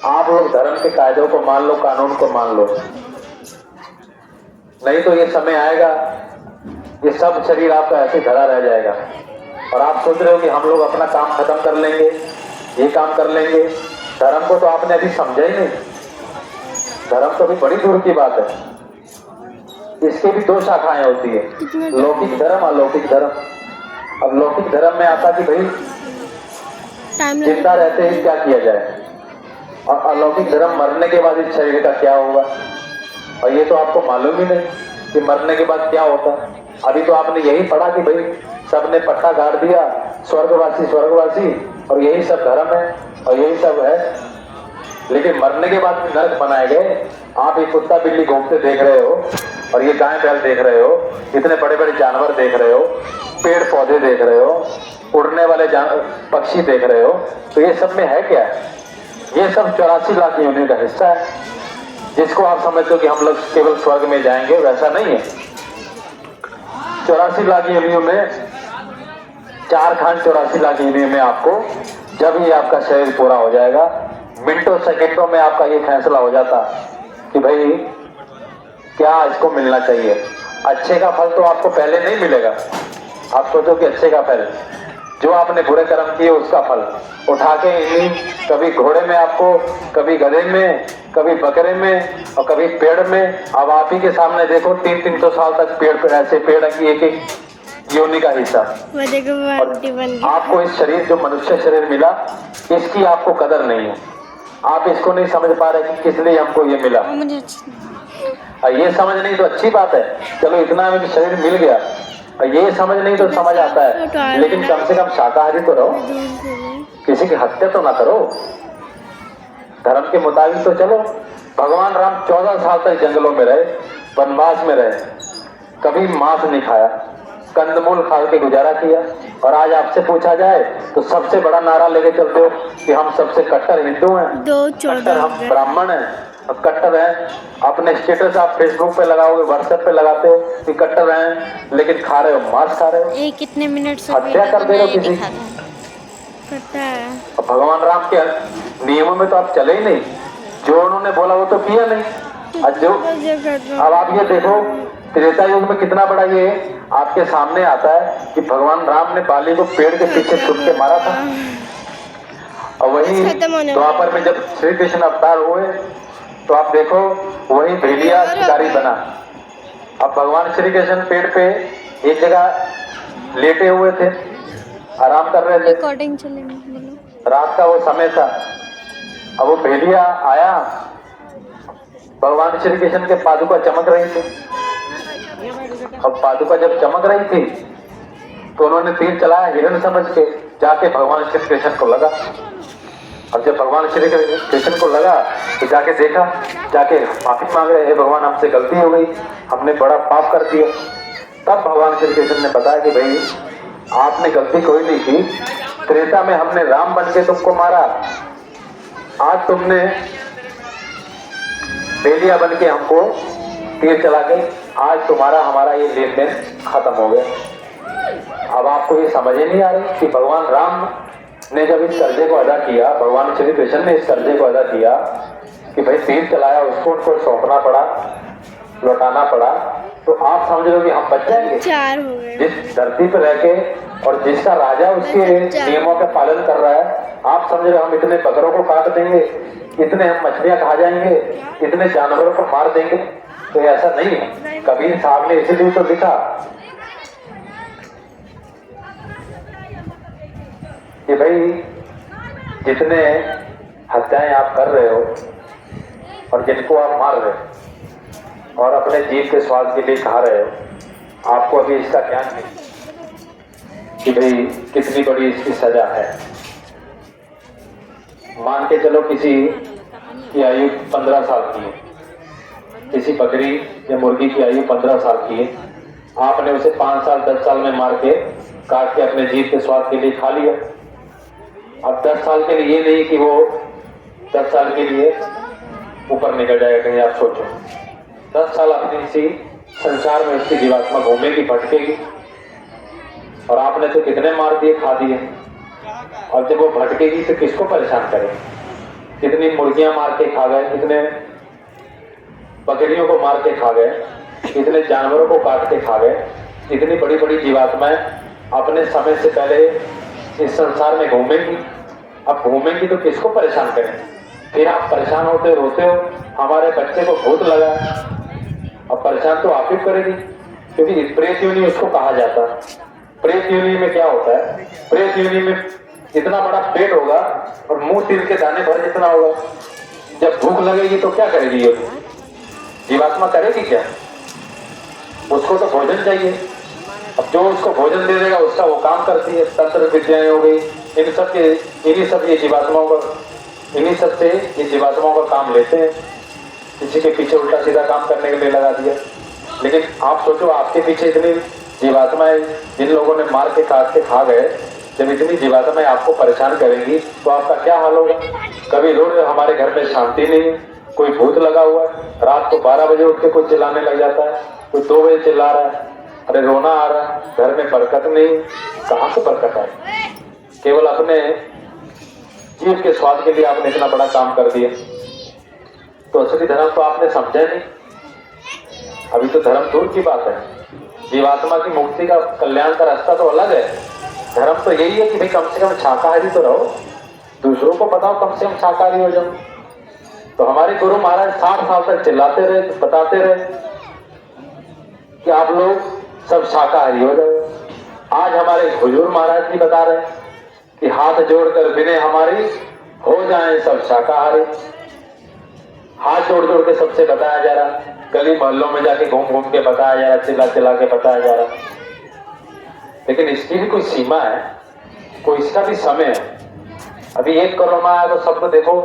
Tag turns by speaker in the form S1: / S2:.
S1: आप लोग धर्म के कायदों को मान लो, कानून को मान लो, नहीं तो ये समय आएगा ये सब शरीर आपका ऐसे धरा रह जाएगा और आप सोच रहे हो कि हम लोग अपना काम खत्म कर लेंगे, ये काम कर लेंगे। धर्म को तो आपने अभी समझा ही नहीं। धर्म तो भी बड़ी दूर की बात है। इसकी भी दो शाखाएं होती है, लौकिक धर्म, अलौकिक धर्म। अब लौकिक धर्म में आता कि भाई जिंदा रहते ही क्या किया जाए, और अलौकिक धर्म मरने के बाद इस शरीर का क्या होगा। और ये तो आपको मालूम ही नहीं कि मरने के बाद क्या होता। अभी तो आपने यही पढ़ा कि भाई सबने पट्टा गाड़ दिया, स्वर्गवासी स्वर्गवासी, और यही सब धर्म है और यही सब है। लेकिन मरने के बाद भी नरक बनाए गए। आप ये कुत्ता बिल्ली घूमते देख रहे हो और ये गाय बैल देख रहे हो, इतने बड़े बड़े जानवर देख रहे हो, पेड़ पौधे देख रहे हो, उड़ने वाले पक्षी देख रहे हो, तो ये सब में है क्या? ये सब 84 लाख योनियों का हिस्सा है। जिसको आप समझते हो कि हम लोग केवल स्वर्ग में जाएंगे, वैसा नहीं है। 84 लाख योनियों में 4 खान 84 लाख योनियों में आपको, जब ये आपका शरीर पूरा हो जाएगा, मिनटों सेकंडों में आपका ये फैसला हो जाता कि भाई क्या इसको मिलना चाहिए। अच्छे का फल तो आपको पहले नहीं मिलेगा। आप सोचो कि अच्छे का फल, जो आपने बुरे कर्म किए उसका फल उठा के इन्हीं, कभी घोड़े में आपको, कभी गधे में, कभी बकरे में और कभी पेड़ में। अब आप ही के सामने देखो 300-300 साल तक पेड़ पे ऐसे पेड़ की एक एक योनि का हिस्सा। और आपको इस शरीर, जो मनुष्य शरीर मिला, इसकी आपको कदर नहीं है। आप इसको नहीं समझ पा रहे कि किस लिए हमको ये मिला। ये समझ नहीं तो अच्छी बात है, चलो इतना हमें शरीर मिल गया। और ये समझ नहीं तो समझ आता है, लेकिन कम से कम शाकाहारी तो रहो, किसी की हत्या तो ना करो, धर्म के मुताबिक तो चलो। भगवान राम 14 साल तक जंगलों में रहे, वनवास में रहे, कभी मांस नहीं खाया, कंदमूल खा के गुजारा किया। और आज आपसे पूछा जाए तो सबसे बड़ा नारा लेके चलते हो कि हम सबसे कट्टर हिंदू हैं, कट्टर हम ब्राह्मण हैं, कट्टर हैं। अपने स्टेटस आप फेसबुक पे लगाओगे, व्हाट्सएप पे लगाते हो कि कट्टर हैं, लेकिन खा रहे हो, मांस खा रहे हो।
S2: ये कितने मिनट से
S1: हत्या कर दे रहे हो किसी। भगवान राम के नियमों में तो आप चले ही नहीं, जो उन्होंने बोला वो तो किया नहीं। अब आप ये देखो त्रेता युग में कितना बड़ा ये आपके सामने आता है कि भगवान राम ने बाली को पेड़ के पीछे छुप के मारा था। और वही द्वापर में जब श्री कृष्ण अवतार हुए तो आप देखो वही भेड़िया शिकारी बना। अब भगवान श्री कृष्ण पेड़ पे एक जगह लेटे हुए थे, आराम कर रहे थे, रात का वो समय था। अब वो भेड़िया आया, भगवान श्री कृष्ण के पादुका चमक रही थी। अब पादुका जब चमक रही थी तो उन्होंने तीर चलाया हिरण समझ के, जाके भगवान श्री कृष्ण को लगा। अब जब भगवान श्री कृष्ण को लगा तो जाके देखा, जाके माफी मांग रहे, हे भगवान हमसे गलती हो गई, हमने बड़ा पाप कर दिया। तब भगवान श्री कृष्ण ने बताया कि भाई आपने गलती कोई नहीं की, त्रेता में हमने राम बन के तुमको मारा, आज तुमने बेलिया बन के हमको तीर चला के, आज तुम्हारा हमारा ये लेन देन खत्म हो गया। अब आपको ये समझ ही नहीं आ रही कि भगवान राम ने जब इस कर्जे को अदा किया, भगवान श्री कृष्ण ने इस कर्जे को अदा किया कि भाई तीर चलाया, उसको उनको सौंपना पड़ा, लौटाना पड़ा, तो आप समझ लो कि हम बच जाएंगे। जिस धरती पर रह के और जिसका राजा उसके नियमों का पालन कर रहा है, आप समझ रहे हम इतने बकरों को काट देंगे, इतने हम मछलियां खा जाएंगे, इतने जानवरों को मार देंगे? तो ऐसा नहीं है। कबीर साहब ने इसीलिए तो लिखा कि भाई जितने हत्याएं आप कर रहे हो और जिनको आप मार रहे हो और अपने जीव के स्वाद के लिए खा रहे हो, आपको अभी इसका ज्ञान नहीं कि भाई कितनी बड़ी इसकी सजा है। मान के चलो किसी की आयु 15 साल की है, किसी बकरी या मुर्गी की आयु 15 साल की है, आपने उसे 5 साल 10 साल में मार के काट के अपने जीव के स्वाद के लिए खा लिया। अब 10 साल के लिए ये नहीं कि वो 10 साल के लिए ऊपर निकल जाएगा कहीं, आप सोचो 10 साल अपनी इसी संसार में उसकी जीवात्मा घूमेगी, भटकेगी। और आपने तो कितने मार दिए, खा दिए, और जब वो भटकेगी तो किसको परेशान करे? कितनी मुर्गियां मार के खा गए, कितने बकरियों को मार के खा गए, कितने जानवरों को काट के खा गए। इतनी बड़ी बड़ी जीवात्माएं अपने समय से पहले इस संसार में घूमेंगी। अब घूमेंगी तो किसको परेशान करें? फिर आप परेशान होते रोते हो, हमारे बच्चे को भूत लगा, अब परेशान तो आप ही करेगी, क्योंकि प्रेत योनि उसको कहा जाता है। प्रेत योनि में क्या होता है? प्रेत योनि में इतना बड़ा पेट होगा और मुंह तिल के दाने भर जितना होगा। जब भूख लगेगी तो क्या करेगी ये जीवात्मा? करेगी क्या? उसको तो भोजन चाहिए। अब जो उसको भोजन दे देगा उसका वो काम करती है। तंत्र विद्याएं हो गई, इन्हीं सब ये जीवात्माओं का, इन्हीं सब से ये जीवात्माओं का काम लेते हैं। किसी के पीछे उल्टा सीधा काम करने के लिए लगा दिया। लेकिन आप सोचो, आपके पीछे इतनी जीवात्माएं जिन लोगों ने मार के काट के खा गए, जब इतनी जीवात्माएं आपको परेशान करेंगी तो आपका क्या हाल होगा? कभी रोज हमारे घर में शांति नहीं है, कोई भूत लगा हुआ है, रात को 12 बजे उठ के कुछ चिल्लाने लग जाता है, कोई 2 बजे चिल्ला रहा है, अरे रोना आ रहा है, घर में बरकत नहीं। कहां से बरकत है? केवल अपने जीव के स्वाद के लिए आपने इतना बड़ा काम कर दिया। तो असली धर्म तो आपने समझा नहीं। अभी तो धर्म दूर की बात है, जीवात्मा की मुक्ति का, कल्याण का रास्ता तो अलग है। धर्म तो यही है कि भाई कम से कम शाकाहारी तो रहो, दूसरों को बताओ कम से कम शाकाहारी हो जाओ। तो हमारे गुरु महाराज 60 साल तक चिल्लाते रहे, बताते रहे कि आप लोग सब शाकाहारी हो जाओ। आज हमारे हुजूर महाराज जी बता रहे कि हाथ जोड़कर विनय हमारी, हो जाएं सब शाकाहारी। हाथ जोड़ जोड़ के सबसे बताया जा रहा, गली मोहल्लों में जाके घूम घूम के बताया जा रहा, चिल्ला चिल्ला के बताया जा रहा। लेकिन इसकी भी कोई सीमा है, कोई इसका भी समय है। अभी 1 कोरोना आया तो सबको देखो